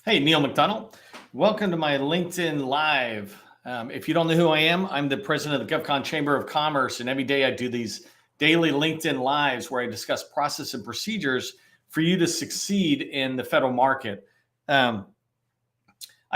Hey, Neil McDonnell. Welcome to my LinkedIn Live. If you don't know who I am, I'm the president of the GovCon Chamber of Commerce, and every day I do these daily LinkedIn Lives where I discuss process and procedures for you to succeed in the federal market. I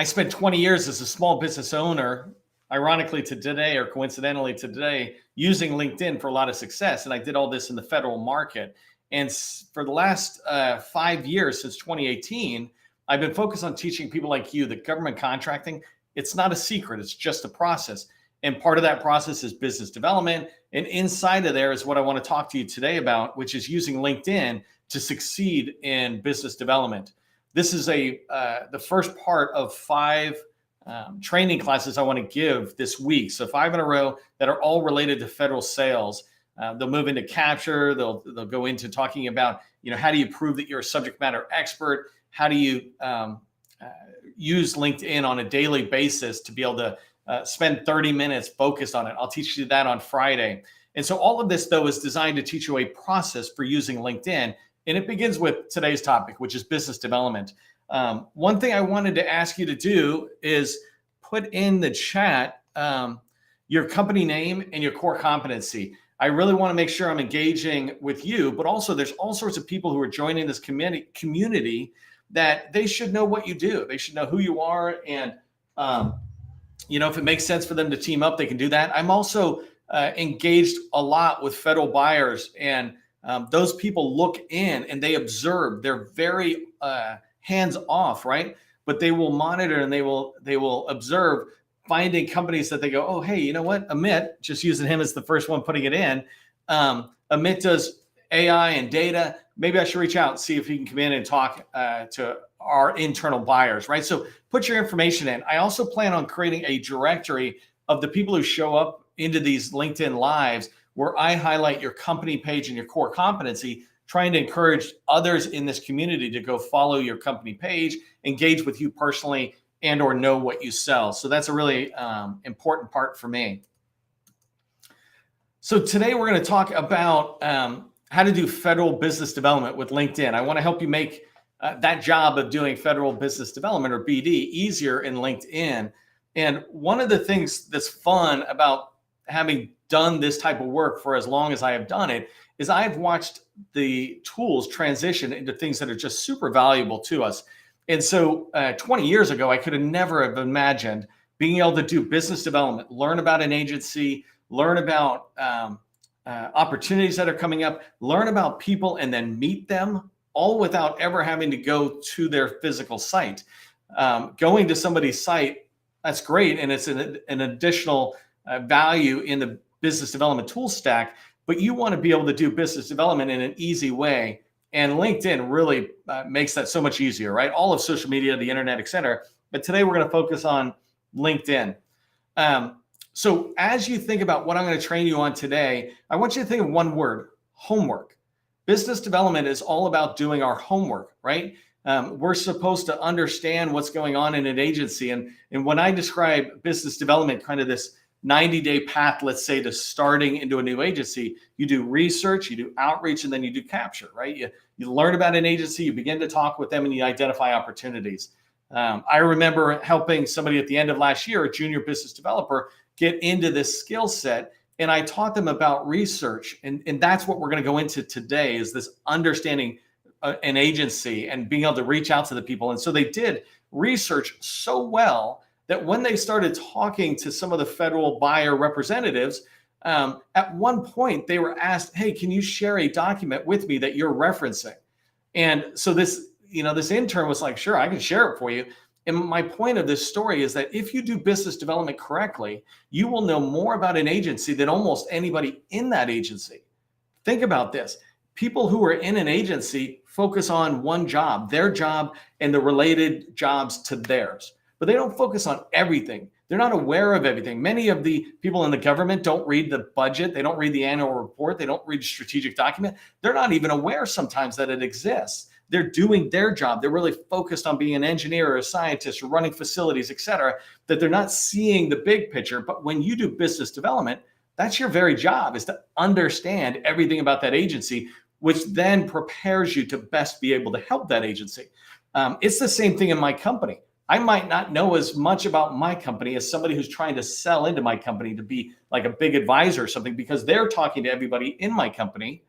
spent 20 years as a small business owner, ironically to today or coincidentally to today, using LinkedIn for a lot of success, and I did all this in the federal market. And for the last 5 years, since 2018, I've been focused on teaching people like you that government contracting, it's not a secret, it's just a process. And part of that process is business development. And inside of there is what I want to talk to you today about, which is using LinkedIn to succeed in business development. This is the first part of 5 training classes I want to give this week. So 5 in a row that are all related to federal sales. They'll move into capture. They'll go into talking about, how do you prove that you're a subject matter expert? How do you use LinkedIn on a daily basis to be able to spend 30 minutes focused on it? I'll teach you that on Friday. And so all of this, though, is designed to teach you a process for using LinkedIn. And it begins with today's topic, which is business development. One thing I wanted to ask you to do is put in the chat your company name and your core competency. I really want to make sure I'm engaging with you, but also there's all sorts of people who are joining this community that they should know what you do. They should know who you are. And, if it makes sense for them to team up, they can do that. I'm also engaged a lot with federal buyers, and those people look in and they observe. They're very hands off, right? But they will monitor and they will observe, finding companies that they go, oh, hey, you know what? Amit, just using him as the first one putting it in. Amit does AI and data. Maybe I should reach out and see if he can come in and talk to our internal buyers, right? So put your information in. I also plan on creating a directory of the people who show up into these LinkedIn Lives where I highlight your company page and your core competency, trying to encourage others in this community to go follow your company page, engage with you personally, and or know what you sell. So that's a really important part for me. So today we're going to talk about how to do federal business development with LinkedIn. I want to help you make that job of doing federal business development, or BD, easier in LinkedIn. And one of the things that's fun about having done this type of work for as long as I have done it is I've watched the tools transition into things that are just super valuable to us. And so 20 years ago, I could have never have imagined being able to do business development, learn about an agency, learn about opportunities that are coming up, learn about people, and then meet them, all without ever having to go to their physical site. Going to somebody's site, that's great, and it's an additional value in the business development tool stack, but you want to be able to do business development in an easy way. And LinkedIn really makes that so much easier, right? All of social media, the internet, et cetera. But today we're going to focus on LinkedIn. So as you think about what I'm going to train you on today, I want you to think of one word: homework. Business development is all about doing our homework, right? We're supposed to understand what's going on in an agency. And when I describe business development, kind of this 90-day path, let's say, to starting into a new agency, you do research, you do outreach, and then you do capture, right? You learn about an agency, you begin to talk with them, and you identify opportunities. I remember helping somebody at the end of last year, a junior business developer, get into this skill set, and I taught them about research. And that's what we're going to go into today, is this understanding an agency and being able to reach out to the people. And so they did research so well that when they started talking to some of the federal buyer representatives, at one point they were asked, hey, can you share a document with me that you're referencing? And so this intern was like, sure, I can share it for you. And my point of this story is that if you do business development correctly, you will know more about an agency than almost anybody in that agency. Think about this. People who are in an agency focus on one job, their job, and the related jobs to theirs. But they don't focus on everything. They're not aware of everything. Many of the people in the government don't read the budget. They don't read the annual report. They don't read a strategic document. They're not even aware sometimes that it exists. They're doing their job. They're really focused on being an engineer or a scientist or running facilities, et cetera, that they're not seeing the big picture. But when you do business development, that's your very job, is to understand everything about that agency, which then prepares you to best be able to help that agency. It's the same thing in my company. I might not know as much about my company as somebody who's trying to sell into my company to be like a big advisor or something, because they're talking to everybody in my company,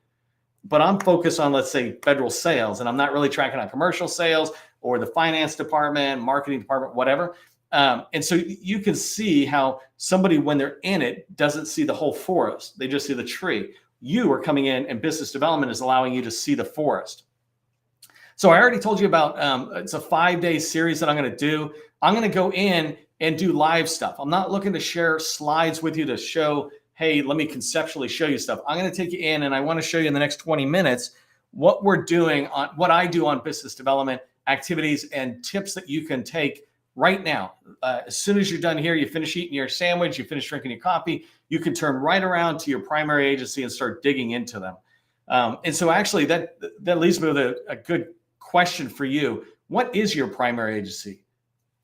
but I'm focused on, let's say, federal sales, and I'm not really tracking on commercial sales or the finance department, marketing department, whatever. And so you can see how somebody, when they're in it, doesn't see the whole forest. They just see the tree. You are coming in, and business development is allowing you to see the forest. So I already told you about, it's a 5-day series that I'm going to do. I'm going to go in and do live stuff. I'm not looking to share slides with you to show, hey, let me conceptually show you stuff. I'm going to take you in, and I want to show you in the next 20 minutes what we're doing on what I do on business development activities and tips that you can take right now. As soon as you're done here, you finish eating your sandwich, you finish drinking your coffee, you can turn right around to your primary agency and start digging into them. And so actually that leads me with a good question for you. What is your primary agency?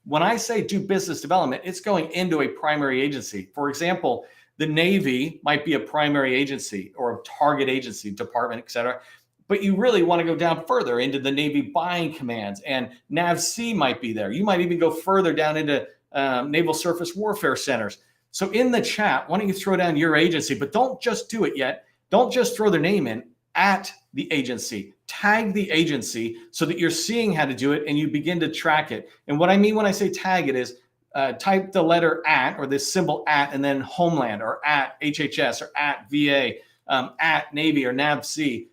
When I say do business development, it's going into a primary agency. For example, the Navy might be a primary agency or a target agency, department, et cetera. But you really want to go down further into the Navy buying commands, and NAVC might be there. You might even go further down into Naval Surface Warfare Centers. So in the chat, why don't you throw down your agency, but don't just do it yet. Don't just throw their name in, at the agency. Tag the agency so that you're seeing how to do it and you begin to track it. And what I mean when I say tag it is type the letter at, or this symbol at, and then Homeland, or at HHS, or at VA, at Navy, or NAVC.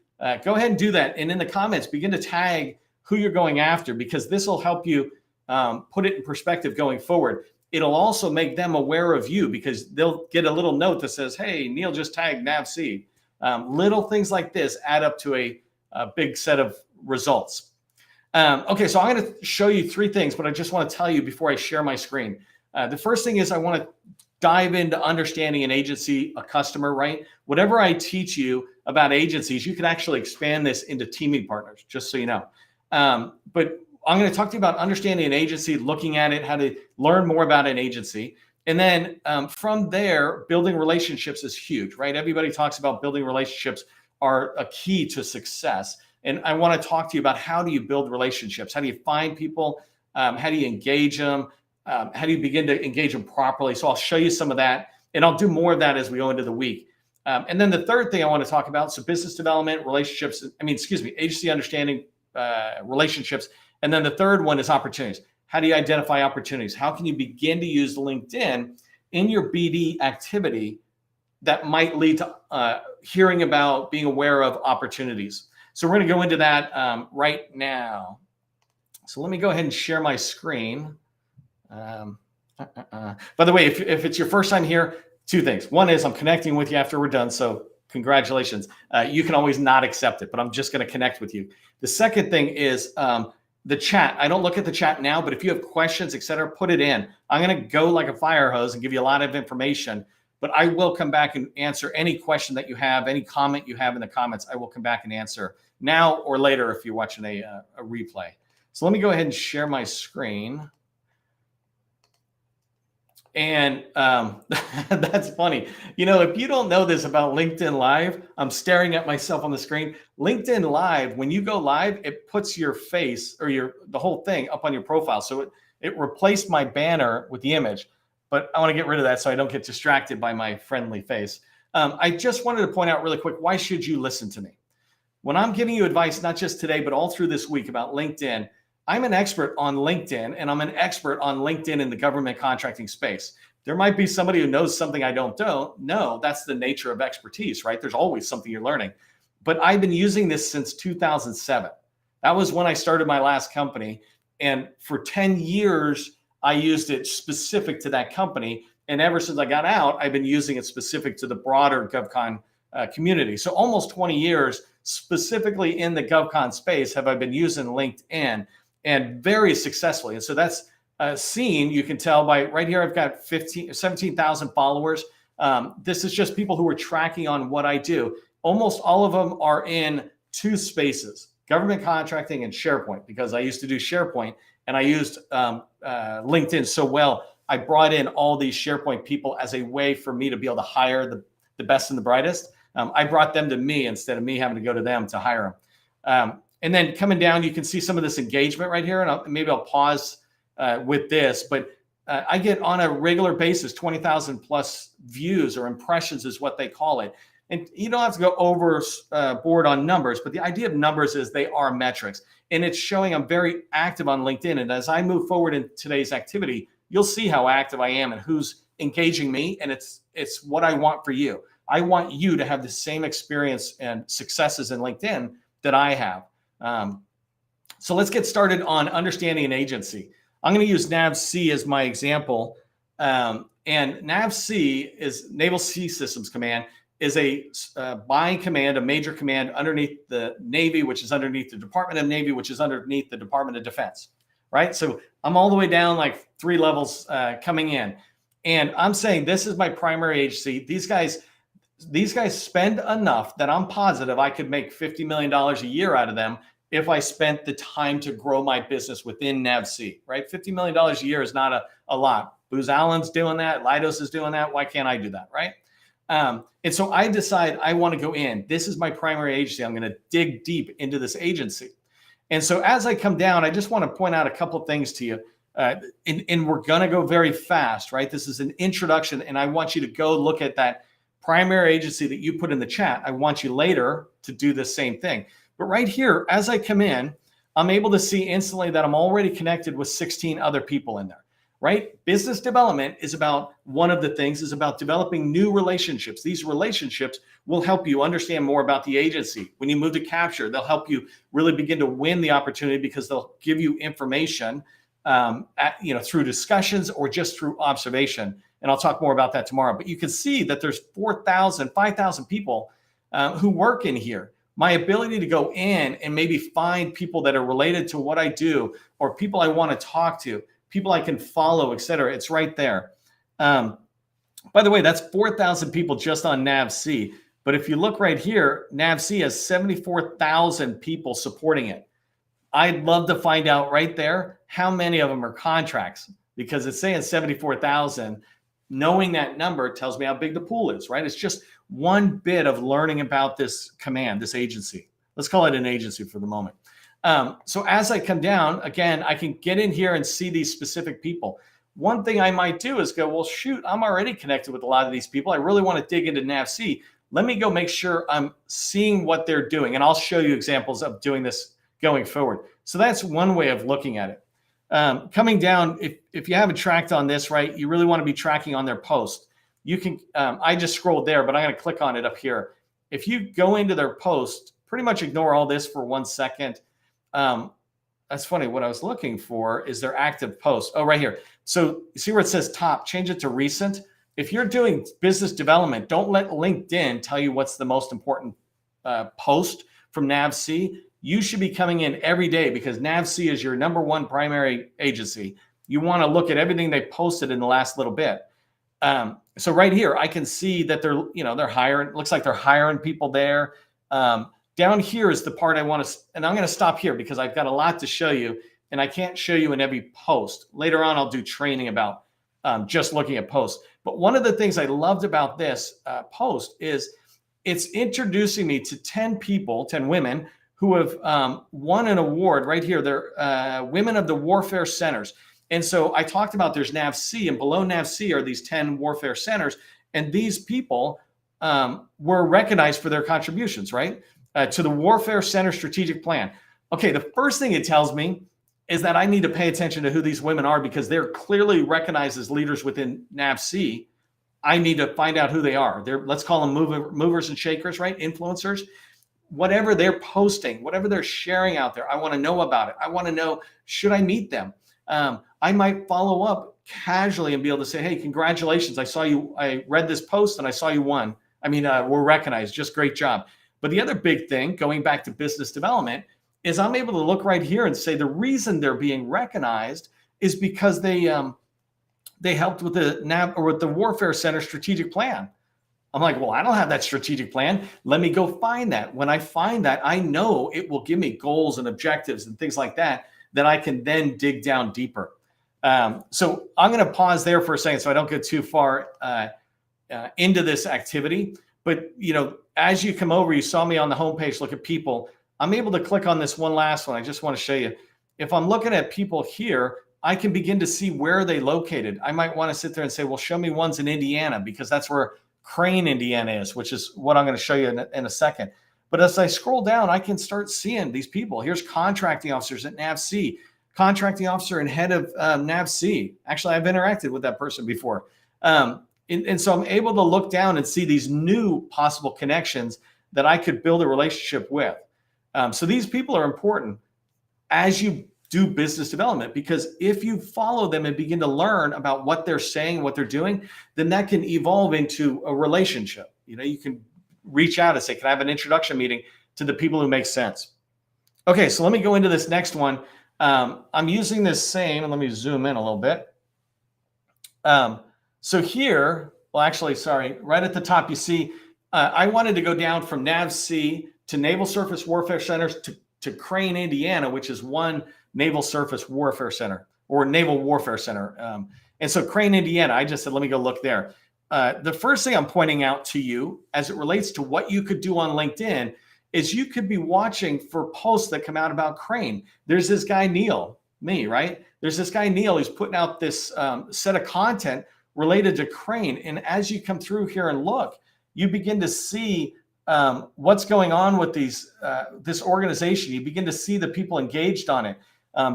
Go ahead and do that. And in the comments, begin to tag who you're going after, because this will help you put it in perspective going forward. It'll also make them aware of you, because they'll get a little note that says, hey, Neil just tagged NAVC. Little things like this add up to a big set of results. Okay, so I'm going to show you 3 things, but I just want to tell you before I share my screen. The first thing is I want to dive into understanding an agency, a customer, right? Whatever I teach you about agencies, you can actually expand this into teaming partners, just so you know. But I'm going to talk to you about understanding an agency, looking at it, how to learn more about an agency. And then from there, building relationships is huge, right? Everybody talks about building relationships are a key to success. And I want to talk to you about how do you build relationships? How do you find people? How do you engage them? How do you begin to engage them properly? So I'll show you some of that, and I'll do more of that as we go into the week. And then the third thing I want to talk about, so business development, relationships, agency understanding, relationships. And then the third one is opportunities. How do you identify opportunities? How can you begin to use LinkedIn in your BD activity that might lead to hearing about, being aware of opportunities? So we're going to go into that right now. So let me go ahead and share my screen. By the way, if it's your first time here, 2 things. One is I'm connecting with you after we're done, so congratulations. You can always not accept it, but I'm just going to connect with you. The second thing is the chat. I don't look at the chat now, but if you have questions, et cetera, put it in. I'm going to go like a fire hose and give you a lot of information, but I will come back and answer any question that you have, any comment you have in the comments. I will come back and answer now or later if you're watching a replay. So let me go ahead and share my screen. And that's funny. You know, if you don't know this about LinkedIn Live, I'm staring at myself on the screen. LinkedIn Live, when you go live, it puts your face or the whole thing up on your profile. So it replaced my banner with the image, but I want to get rid of that so I don't get distracted by my friendly face. I just wanted to point out really quick, why should you listen to me? When I'm giving you advice, not just today, but all through this week about LinkedIn, I'm an expert on LinkedIn, and I'm an expert on LinkedIn in the government contracting space. There might be somebody who knows something I don't know. That's the nature of expertise, right? There's always something you're learning. But I've been using this since 2007. That was when I started my last company. And for 10 years, I used it specific to that company. And ever since I got out, I've been using it specific to the broader GovCon community. So almost 20 years, specifically in the GovCon space, have I been using LinkedIn, and very successfully. And so that's seen, you can tell by right here, I've got 17,000 followers. This is just people who are tracking on what I do. Almost all of them are in 2 spaces, government contracting and SharePoint, because I used to do SharePoint and I used LinkedIn so well. I brought in all these SharePoint people as a way for me to be able to hire the best and the brightest. I brought them to me instead of me having to go to them to hire them. And then coming down, you can see some of this engagement right here. And maybe I'll pause with this, but I get on a regular basis 20,000 plus views or impressions is what they call it. And you don't have to go overboard on numbers, but the idea of numbers is they are metrics. And it's showing I'm very active on LinkedIn. And as I move forward in today's activity, you'll see how active I am and who's engaging me. And it's what I want for you. I want you to have the same experience and successes in LinkedIn that I have. So let's get started on understanding an agency. I'm going to use NAVC as my example. And NAVC is Naval Sea Systems Command, is a buying command, a major command underneath the Navy, which is underneath the Department of Navy, which is underneath the Department of Defense, right? So I'm all the way down like 3 levels coming in. And I'm saying this is my primary agency. These guys spend enough that I'm positive I could make $50 million a year out of them if I spent the time to grow my business within NAVC, right? $50 million a year is not a lot. Booz Allen's doing that. Leidos is doing that. Why can't I do that, right? And so I decide I want to go in. This is my primary agency. I'm going to dig deep into this agency. And so as I come down, I just want to point out a couple of things to you. And we're going to go very fast, right? This is an introduction, and I want you to go look at that primary agency that you put in the chat. I want you later to do the same thing. But right here, as I come in, I'm able to see instantly that I'm already connected with 16 other people in there, right? Business development is about, one of the things is about developing new relationships. These relationships will help you understand more about the agency. When you move to capture, they'll help you really begin to win the opportunity because they'll give you information through discussions or just through observation. And I'll talk more about that tomorrow. But you can see that there's 4,000, 5,000 people who work in here. My ability to go in and maybe find people that are related to what I do, or people I want to talk to, people I can follow, et cetera, it's right there. By the way, that's 4,000 people just on NAVC. But if you look right here, NAVC has 74,000 people supporting it. I'd love to find out right there how many of them are contracts, because it's saying 74,000. Knowing that number tells me how big the pool is, right? It's just one bit of learning about this command, this agency. Let's call it an agency for the moment. So as I come down, again, I can get in here and see these specific people. One thing I might do is go, well, shoot, I'm already connected with a lot of these people. I really want to dig into NAVC. Let me go make sure I'm seeing what they're doing. And I'll show you examples of doing this going forward. So that's one way of looking at it. Coming down, if you haven't tracked on this, right, you really want to be tracking on their post. You can, I just scrolled there, but I'm going to click on it up here. If you go into their post, pretty much ignore all this for 1 second. That's funny. What I was looking for is their active post. Oh, right here. So you see where it says top, change it to recent. If you're doing business development, don't let LinkedIn tell you what's the most important post from NAVC. You should be coming in every day because NAVC is your #1 primary agency. You want to look at everything they posted in the last little bit. So right here, I can see that they're hiring. It looks like they're hiring people there. Down here is the part I want to, and I'm going to stop here because I've got a lot to show you, and I can't show you in every post. Later on, I'll do training about just looking at posts. But one of the things I loved about this post is it's introducing me to 10 people, 10 women who have won an award right here. They're Women of the Warfare Centers. And so I talked about there's NAVC, and below NAVC are these 10 warfare centers. And these people were recognized for their contributions, right? To the Warfare Center Strategic Plan. Okay, the first thing it tells me is that I need to pay attention to who these women are because they're clearly recognized as leaders within NAVC. I need to find out who they are. Let's call them movers and shakers, right? Influencers. Whatever they're posting, whatever they're sharing out there, I want to know about it. I want to know, should I meet them? I might follow up casually and be able to say, hey, congratulations. I read this post and I saw you won. We're recognized. Just great job. But the other big thing, going back to business development, is I'm able to look right here and say the reason they're being recognized is because they helped with the Warfare Center Strategic Plan. I'm like, well, I don't have that strategic plan. Let me go find that. When I find that, I know it will give me goals and objectives and things like that I can then dig down deeper. So I'm going to pause there for a second so I don't get too far into this activity. But, as you come over, you saw me on the homepage, look at people. I'm able to click on this one last one. I just want to show you. If I'm looking at people here, I can begin to see where they located. I might want to sit there and say, well, show me ones in Indiana, because that's where Crane, Indiana is, which is what I'm going to show you in a second. But as I scroll down, I can start seeing these people. Here's contracting officers at NAVC, contracting officer and head of NAVC. Actually, I've interacted with that person before. And so I'm able to look down and see these new possible connections that I could build a relationship with. So these people are important as you do business development, because if you follow them and begin to learn about what they're saying, what they're doing, then that can evolve into a relationship. You can reach out and say, can I have an introduction meeting to the people who make sense? Okay, so let me go into this next one. I'm using this same, and let me zoom in a little bit. So here, well, actually, sorry, right at the top, you see, I wanted to go down from NAVC to Naval Surface Warfare Centers to Crane, Indiana, which is one Naval Surface Warfare Center or Naval Warfare Center. And so Crane, Indiana, I just said, let me go look there. The first thing I'm pointing out to you as it relates to what you could do on LinkedIn is you could be watching for posts that come out about Crane. There's this guy, Neil, right? There's this guy, Neil, who's putting out this set of content related to Crane. And as you come through here and look, you begin to see what's going on with this organization. You begin to see the people engaged on it.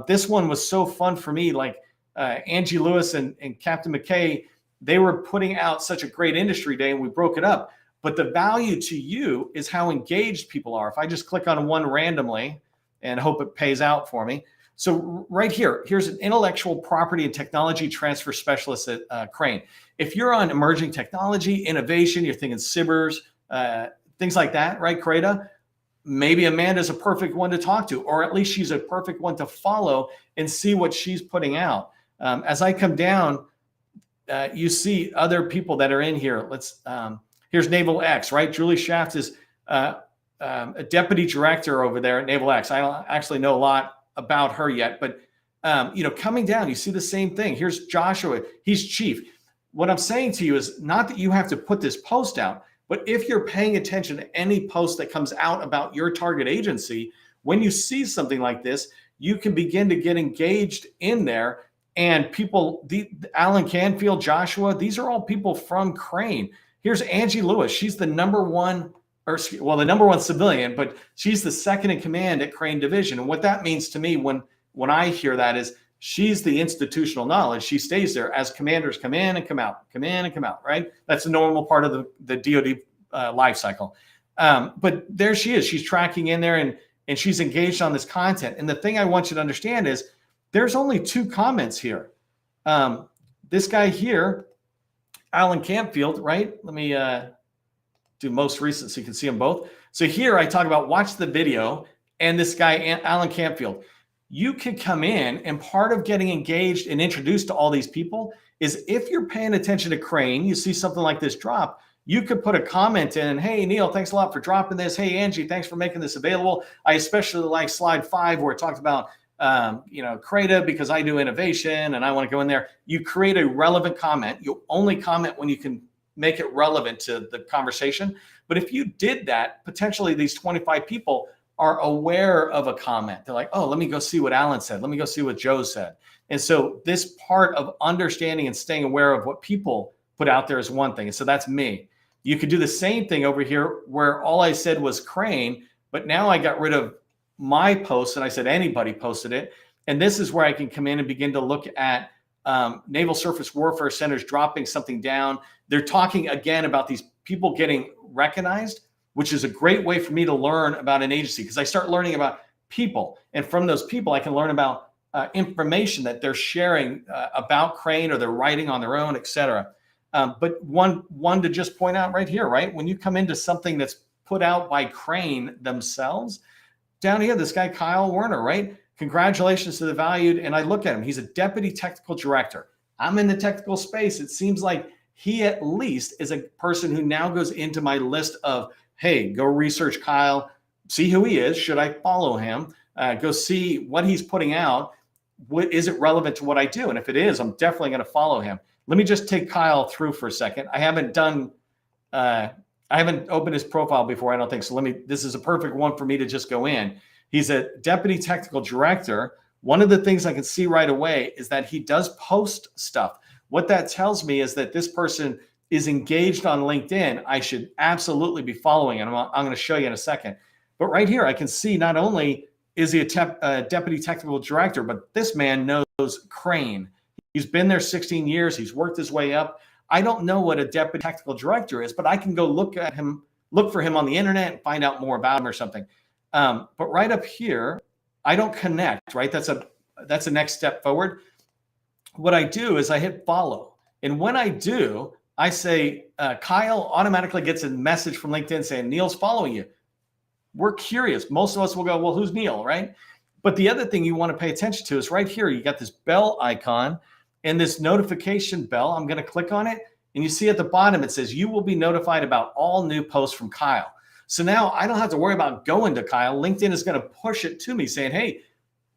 This one was so fun for me. Like Angie Lewis and Captain McKay, they were putting out such a great industry day, and we broke it up. But the value to you is how engaged people are. If I just click on one randomly and hope it pays out for me. So right here, here's an intellectual property and technology transfer specialist at Crane. If you're on emerging technology, innovation, you're thinking cybers, things like that, right, Creda? Maybe Amanda's a perfect one to talk to, or at least she's a perfect one to follow and see what she's putting out. As I come down, you see other people that are in here. Here's Naval X, right? Julie Shaft is a deputy director over there at Naval X. I don't actually know a lot about her yet, but coming down, you see the same thing. Here's Joshua, he's chief. What I'm saying to you is not that you have to put this post out, but if you're paying attention to any post that comes out about your target agency, when you see something like this, you can begin to get engaged in there. And people, Alan Canfield, Joshua, these are all people from Crane. Here's Angie Lewis. She's the number one civilian, but she's the second in command at Crane Division. And what that means to me when I hear that is she's the institutional knowledge. She stays there as commanders come in and come out, right? That's a normal part of the DoD life cycle. But there she is. She's tracking in there and she's engaged on this content. And the thing I want you to understand is there's only 2 comments here. This guy here, Alan Campfield, right? Let me do most recent so you can see them both. So here I talk about watch the video, and this guy, Alan Campfield. You can come in, and part of getting engaged and introduced to all these people is if you're paying attention to Crane, you see something like this drop, you could put a comment in, hey, Neil, thanks a lot for dropping this. Hey, Angie, thanks for making this available. I especially like slide 5 where it talked about CRADA because I do innovation and I want to go in there. You create a relevant comment. You only comment when you can make it relevant to the conversation. But if you did that, potentially these 25 people are aware of a comment. They're like, oh, let me go see what Alan said. Let me go see what Joe said. And so this part of understanding and staying aware of what people put out there is one thing. And so that's me. You could do the same thing over here where all I said was Crane, but now I got rid of my post and I said anybody posted it. And this is where I can come in and begin to look at Naval Surface Warfare Centers dropping something down. They're talking again about these people getting recognized, which is a great way for me to learn about an agency because I start learning about people. And from those people, I can learn about information that they're sharing about Crane or they're writing on their own, et cetera. But one to just point out right here, right? When you come into something that's put out by Crane themselves, down here, this guy, Kyle Werner, right? Congratulations to the valued. And I look at him, he's a deputy technical director. I'm in the technical space. It seems like he at least is a person who now goes into my list of, hey, go research Kyle, see who he is. Should I follow him? Go see what he's putting out. Is it relevant to what I do? And if it is, I'm definitely going to follow him. Let me just take Kyle through for a second. I haven't done I haven't opened his profile before, I don't think. So this is a perfect one for me to just go in. He's a deputy technical director. One of the things I can see right away is that he does post stuff. What that tells me is that this person is engaged on LinkedIn. I should absolutely be following him. I'm going to show you in a second. But right here, I can see not only is he a deputy technical director, but this man knows Crane. He's been there 16 years. He's worked his way up. I don't know what a deputy technical director is, but I can go look for him on the internet and find out more about him or something. But right up here, I don't connect, right? That's a next step forward. What I do is I hit follow. And when I do, I say, Kyle automatically gets a message from LinkedIn saying, Neil's following you. We're curious. Most of us will go, well, who's Neil, right? But the other thing you want to pay attention to is right here, you got this bell icon and this notification bell. I'm going to click on it. And you see at the bottom, it says, you will be notified about all new posts from Kyle. So now I don't have to worry about going to Kyle. LinkedIn is going to push it to me saying, hey,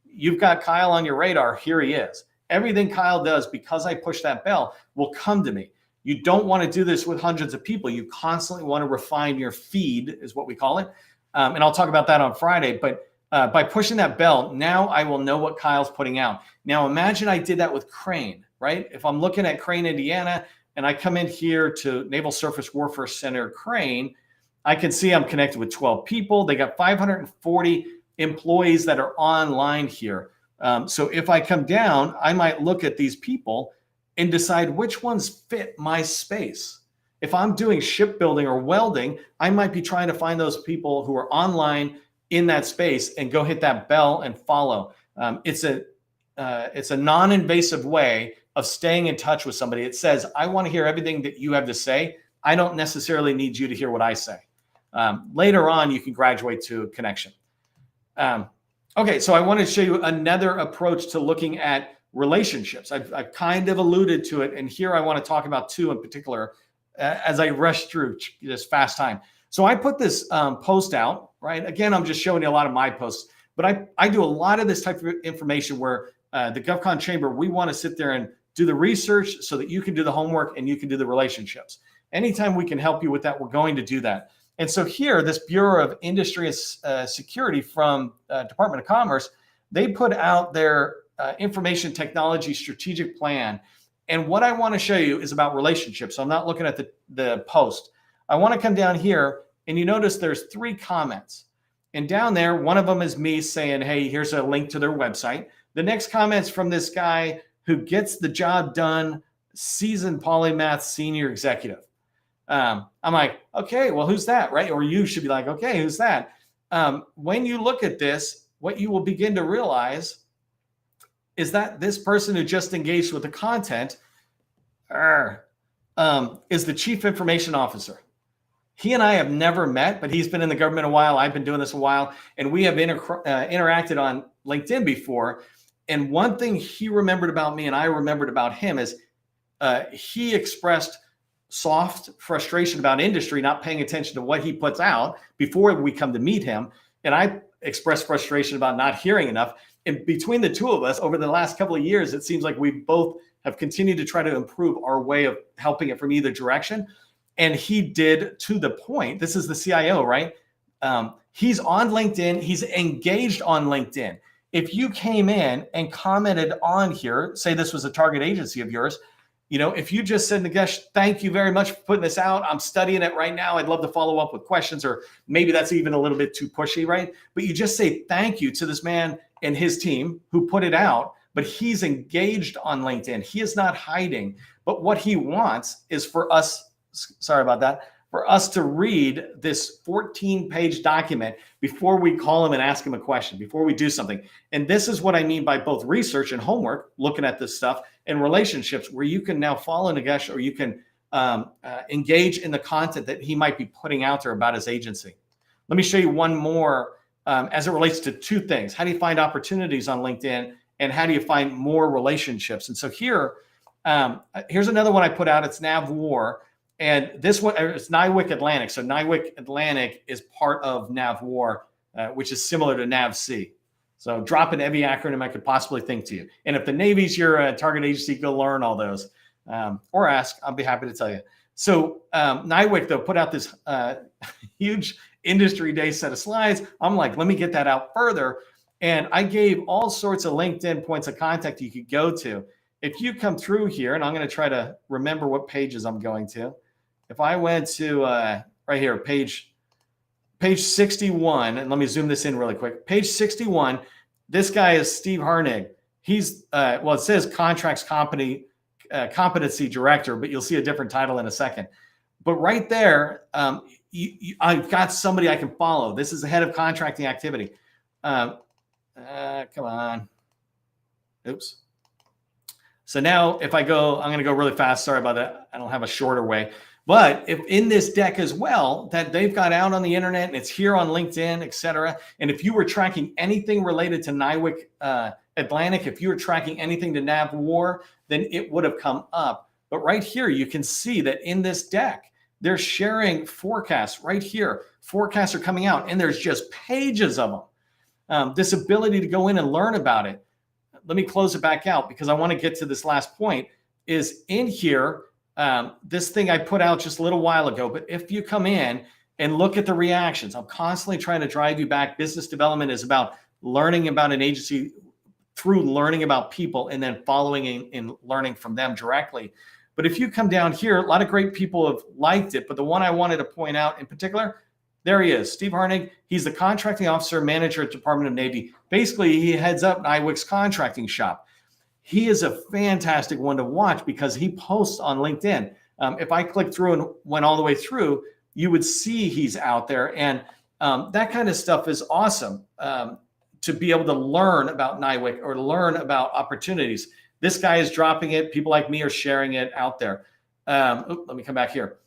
you've got Kyle on your radar. Here he is. Everything Kyle does, because I push that bell, will come to me. You don't want to do this with hundreds of people. You constantly want to refine your feed, is what we call it. And I'll talk about that on Friday. But by pushing that bell, now I will know what Kyle's putting out. Now imagine I did that with Crane, right? If I'm looking at Crane, Indiana, and I come in here to Naval Surface Warfare Center Crane, I can see I'm connected with 12 people. They got 540 employees that are online here. So if I come down, I might look at these people and decide which ones fit my space. If I'm doing shipbuilding or welding, I might be trying to find those people who are online in that space and go hit that bell and follow. It's a non-invasive way of staying in touch with somebody. It says, I want to hear everything that you have to say. I don't necessarily need you to hear what I say. Later on, you can graduate to a connection. Okay, so I want to show you another approach to looking at relationships. I've kind of alluded to it, and here I want to talk about two in particular as I rush through this fast time. So I put this post out, right? Again, I'm just showing you a lot of my posts, but I do a lot of this type of information where the GovCon Chamber, we want to sit there and do the research so that you can do the homework and you can do the relationships. Anytime we can help you with that, we're going to do that. And so here, this Bureau of Industry and Security from Department of Commerce, they put out their information technology strategic plan. And what I want to show you is about relationships. So I'm not looking at the post. I want to come down here, and you notice there's 3 comments. And down there, one of them is me saying, hey, here's a link to their website. The next comment's from this guy who gets the job done, seasoned polymath senior executive. I'm like, okay, well, who's that, right? Or you should be like, okay, who's that? When you look at this, what you will begin to realize is that this person who just engaged with the content is the Chief Information Officer. He and I have never met, but he's been in the government a while. I've been doing this a while, and we have interacted on LinkedIn before. And one thing he remembered about me and I remembered about him is he expressed soft frustration about industry not paying attention to what he puts out before we come to meet him. And I expressed frustration about not hearing enough. And between the two of us over the last couple of years, it seems like we both have continued to try to improve our way of helping it from either direction. And he did, to the point, this is the CIO, right? He's on LinkedIn. He's engaged on LinkedIn. If you came in and commented on here, say this was a target agency of yours, you know, if you just said, Nagesh, thank you very much for putting this out. I'm studying it right now. I'd love to follow up with questions, or maybe that's even a little bit too pushy, right? But you just say thank you to this man and his team who put it out, but he's engaged on LinkedIn. He is not hiding. But what he wants is for us, sorry about that, for us to read this 14-page document before we call him and ask him a question, before we do something. And this is what I mean by both research and homework, looking at this stuff, and relationships, where you can now follow Nagesh, or you can engage in the content that he might be putting out there about his agency. Let me show you one more as it relates to 2 things. How do you find opportunities on LinkedIn, and how do you find more relationships? And so here, here's another one I put out. It's NavWar. And this one, it's NIWC Atlantic. So NIWC Atlantic is part of NavWar, which is similar to NAVC. So drop in every acronym I could possibly think to you. And if the Navy's your target agency, go learn all those, or ask. I'll be happy to tell you. So NIWIC, though, put out this huge industry day set of slides. I'm like, let me get that out further. And I gave all sorts of LinkedIn points of contact you could go to. If you come through here, and I'm going to try to remember what pages I'm going to. If I went to right here, page 61, and let me zoom this in really quick. Page 61, this guy is Steve Harnig. He's, well, it says Contracts Competency Director, but you'll see a different title in a second. But right there, I've got somebody I can follow. This is the head of contracting activity. Come on. Oops. So now if I go, I'm going to go really fast. Sorry about that. I don't have a shorter way. But if in this deck as well, that they've got out on the internet and it's here on LinkedIn, et cetera. And if you were tracking anything related to NIWIC Atlantic, if you were tracking anything to NavWar, then it would have come up. But right here, you can see that in this deck, they're sharing forecasts right here. Forecasts are coming out and there's just pages of them. This ability to go in and learn about it. Let me close it back out because I want to get to this last point is in here. This thing I put out just a little while ago, but if you come in and look at the reactions, I'm constantly trying to drive you back. Business development is about learning about an agency through learning about people and then following and learning from them directly. But if you come down here, a lot of great people have liked it, but the one I wanted to point out in particular, there he is, Steve Harnig. He's the contracting officer manager at Department of Navy. Basically, he heads up NIWIC's contracting shop. He is a fantastic one to watch because he posts on LinkedIn. If I click through and went all the way through, you would see he's out there. And that kind of stuff is awesome to be able to learn about NIWIC or learn about opportunities. This guy is dropping it. People like me are sharing it out there. Let me come back here.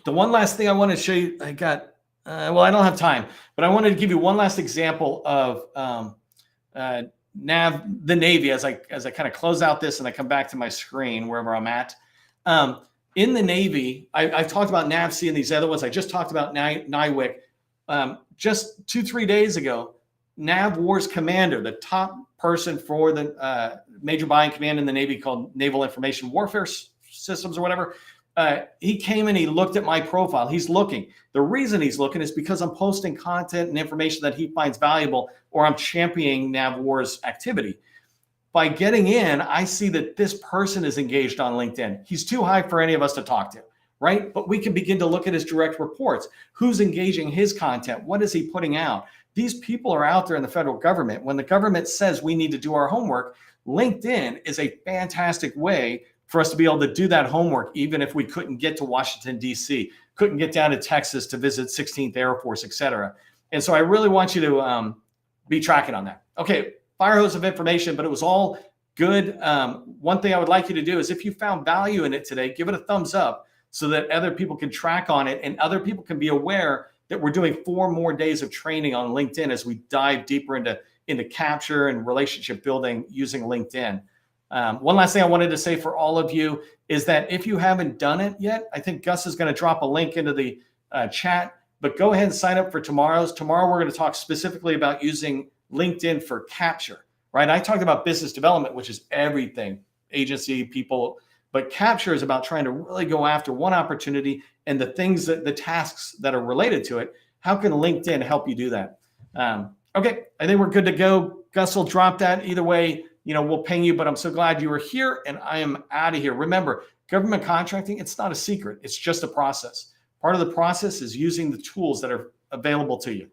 The one last thing I want to show you, I got, well, I don't have time, but I wanted to give you one last example of the Navy as I kind of close out this and I come back to my screen wherever I'm at. In the Navy, I've talked about NAVC and these other ones. I just talked about NIWIC. Just 2-3 days ago, NavWar's commander, the top person for the major buying command in the Navy called Naval Information Warfare Systems or whatever, he came and he looked at my profile. He's looking. The reason he's looking is because I'm posting content and information that he finds valuable or I'm championing NavWar's activity. By getting in, I see that this person is engaged on LinkedIn. He's too high for any of us to talk to, right? But we can begin to look at his direct reports. Who's engaging his content? What is he putting out? These people are out there in the federal government. When the government says we need to do our homework, LinkedIn is a fantastic way for us to be able to do that homework, even if we couldn't get to Washington, D.C., couldn't get down to Texas to visit 16th Air Force, et cetera. And so I really want you to be tracking on that. Okay, fire hose of information, but it was all good. One thing I would like you to do is if you found value in it today, give it a thumbs up so that other people can track on it and other people can be aware that we're doing 4 more days of training on LinkedIn as we dive deeper into capture and relationship building using LinkedIn. One last thing I wanted to say for all of you is that if you haven't done it yet, I think Gus is going to drop a link into the chat, but go ahead and sign up for tomorrow's. Tomorrow, we're going to talk specifically about using LinkedIn for capture, right? I talked about business development, which is everything, agency, people, but capture is about trying to really go after one opportunity and the things that the tasks that are related to it. How can LinkedIn help you do that? Okay, I think we're good to go. Gus will drop that. Either way, we'll ping you, but I'm so glad you were here and I am out of here. Remember, government contracting, it's not a secret. It's just a process. Part of the process is using the tools that are available to you.